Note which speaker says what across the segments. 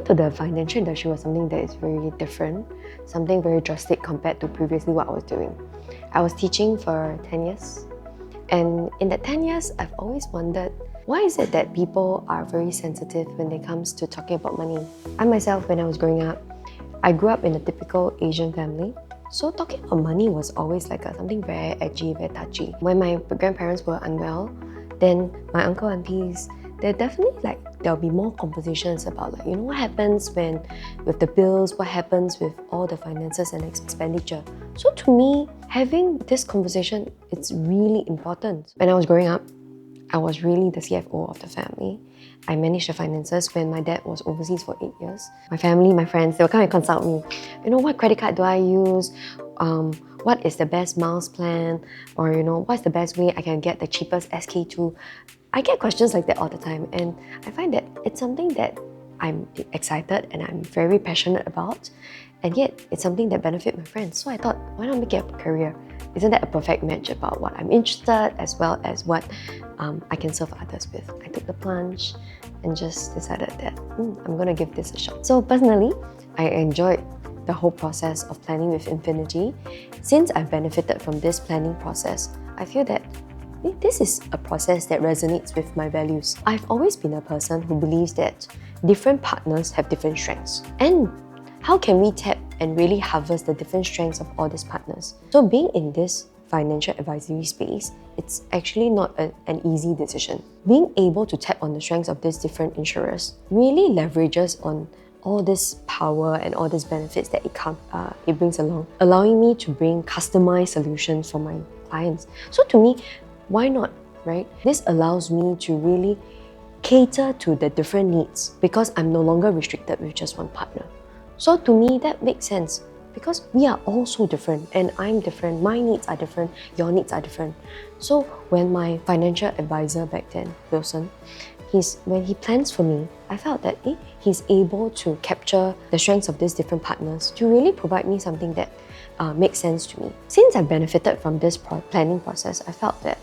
Speaker 1: to the financial industry was something that is very different, something very drastic compared to previously what I was doing. I was teaching for 10 years, and in that 10 years, I've always wondered, why is it that people are very sensitive when it comes to talking about money? I myself, when I was growing up, I grew up in a typical Asian family. So talking about money was always like something very edgy, very touchy. When my grandparents were unwell, then my uncle and aunties, there'll be more conversations about what happens with the bills, what happens with all the finances and expenditure. So to me, having this conversation, it's really important. When I was growing up, I was really the CFO of the family. I managed the finances when my dad was overseas for 8 years. My family, my friends, they would come and consult me. What credit card do I use? What is the best miles plan? Or what's the best way I can get the cheapest SK2? I get questions like that all the time, and I find that it's something that I'm excited and I'm very passionate about, and yet it's something that benefits my friends. So I thought, why not make it a career? Isn't that a perfect match about what I'm interested as well as what I can serve others with? I took the plunge and just decided that I'm going to give this a shot. So personally, I enjoyed the whole process of planning with Infinity. Since I've benefited from this planning process, I feel that this is a process that resonates with my values. I've always been a person who believes that different partners have different strengths. And how can we tap and really harvest the different strengths of all these partners? So being in this financial advisory space, it's actually not an easy decision. Being able to tap on the strengths of these different insurers really leverages on all this power and all these benefits that it brings along, allowing me to bring customized solutions for my clients. So to me, why not, right? This allows me to really cater to the different needs because I'm no longer restricted with just one partner. So to me, that makes sense because we are all so different and I'm different, my needs are different, your needs are different. So when my financial advisor back then, Wilson, when he plans for me, I felt that he's able to capture the strengths of these different partners to really provide me something that makes sense to me. Since I benefited from this planning process, I felt that,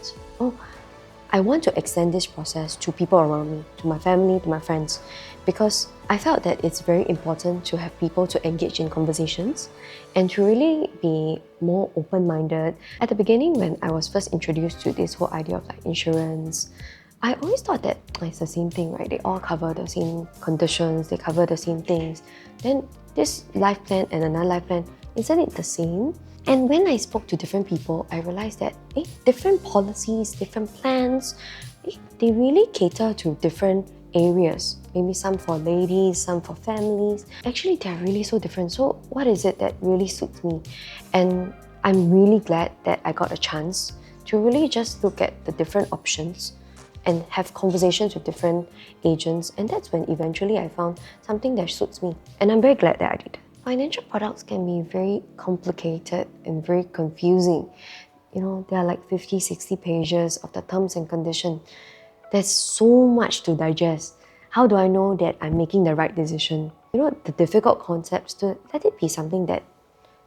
Speaker 1: I want to extend this process to people around me, to my family, to my friends, because I felt that it's very important to have people to engage in conversations and to really be more open-minded. At the beginning, when I was first introduced to this whole idea of insurance, I always thought that it's the same thing, right? They all cover the same conditions, they cover the same things. Then this life plan and another life plan, isn't it the same? And when I spoke to different people, I realized that different policies, different plans, they really cater to different areas. Maybe some for ladies, some for families. Actually, they're really so different. So what is it that really suits me? And I'm really glad that I got a chance to really just look at the different options and have conversations with different agents. And that's when eventually I found something that suits me. And I'm very glad that I did. Financial products can be very complicated and very confusing. There are 50, 60 pages of the terms and conditions. There's so much to digest. How do I know that I'm making the right decision? The difficult concepts, to let it be something that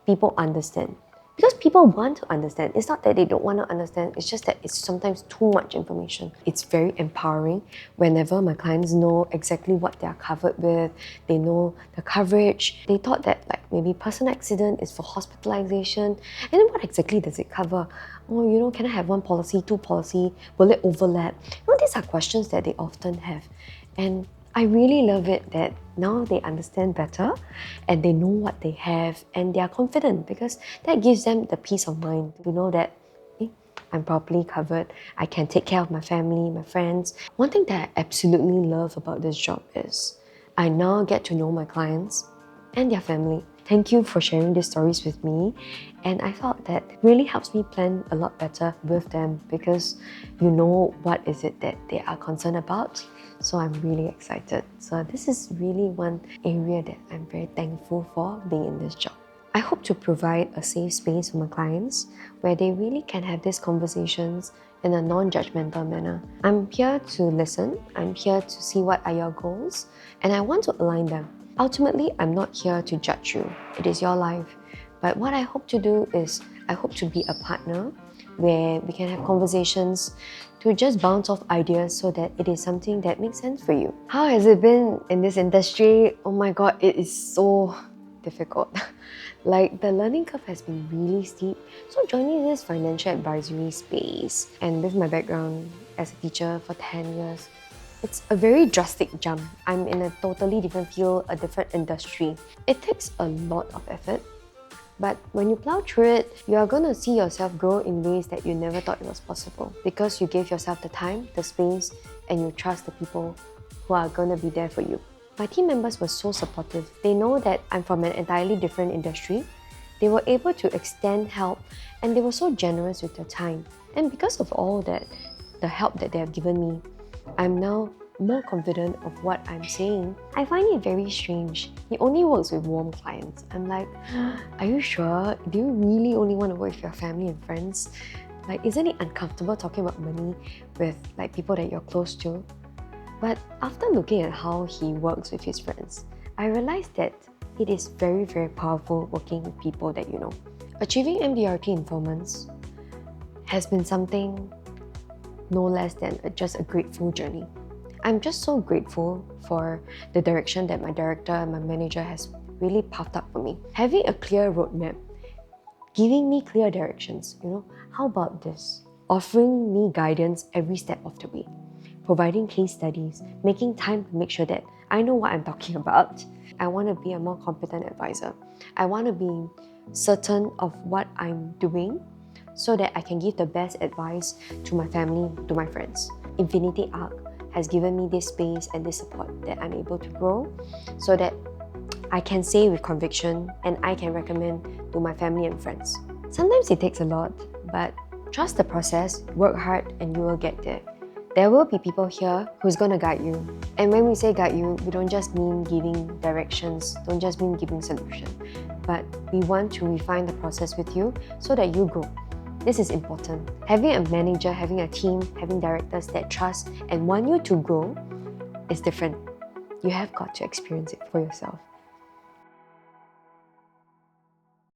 Speaker 1: people understand. Because people want to understand. It's not that they don't want to understand, it's just that it's sometimes too much information. It's very empowering whenever my clients know exactly what they are covered with, they know the coverage. They thought that maybe personal accident is for hospitalization, and then what exactly does it cover? Can I have one policy, two policy? Will it overlap? These are questions that they often have. And I really love it that now they understand better and they know what they have and they are confident because that gives them the peace of mind to know that I'm properly covered, I can take care of my family, my friends. One thing that I absolutely love about this job is I now get to know my clients and their family. Thank you for sharing these stories with me, and I felt that really helps me plan a lot better with them because you know what is it that they are concerned about. So I'm really excited. So this is really one area that I'm very thankful for being in this job. I hope to provide a safe space for my clients where they really can have these conversations in a non-judgmental manner. I'm here to listen, I'm here to see what are your goals, and I want to align them. Ultimately, I'm not here to judge you. It is your life. But what I hope to do is, I hope to be a partner where we can have conversations to just bounce off ideas so that it is something that makes sense for you. How has it been in this industry? Oh my god, it is so difficult. Like, the learning curve has been really steep. So joining this financial advisory space, and with my background as a teacher for 10 years, it's a very drastic jump. I'm in a totally different field, a different industry. It takes a lot of effort, but when you plow through it, you are going to see yourself grow in ways that you never thought it was possible, because you gave yourself the time, the space, and you trust the people who are going to be there for you. My team members were so supportive. They know that I'm from an entirely different industry. They were able to extend help, and they were so generous with their time. And because of all that, the help that they have given me, I'm now more confident of what I'm saying. I find it very strange. He only works with warm clients. I'm like, are you sure? Do you really only want to work with your family and friends? Like, isn't it uncomfortable talking about money with like people that you're close to? But after looking at how he works with his friends, I realized that it is very, very powerful working with people that you know. Achieving MDRT in 4 months has been something no less than just a grateful journey. I'm just so grateful for the direction that my director and my manager has really puffed up for me. Having a clear roadmap, giving me clear directions, how about this? Offering me guidance every step of the way, providing case studies, making time to make sure that I know what I'm talking about. I want to be a more competent advisor. I want to be certain of what I'm doing so that I can give the best advice to my family, to my friends. Infinity Arc has given me this space and this support that I'm able to grow so that I can say with conviction and I can recommend to my family and friends. Sometimes it takes a lot, but trust the process, work hard, and you will get there. There will be people here who's going to guide you. And when we say guide you, we don't just mean giving directions, don't just mean giving solutions, but we want to refine the process with you so that you grow. This is important. Having a manager, having a team, having directors that trust and want you to grow is different. You have got to experience it for yourself.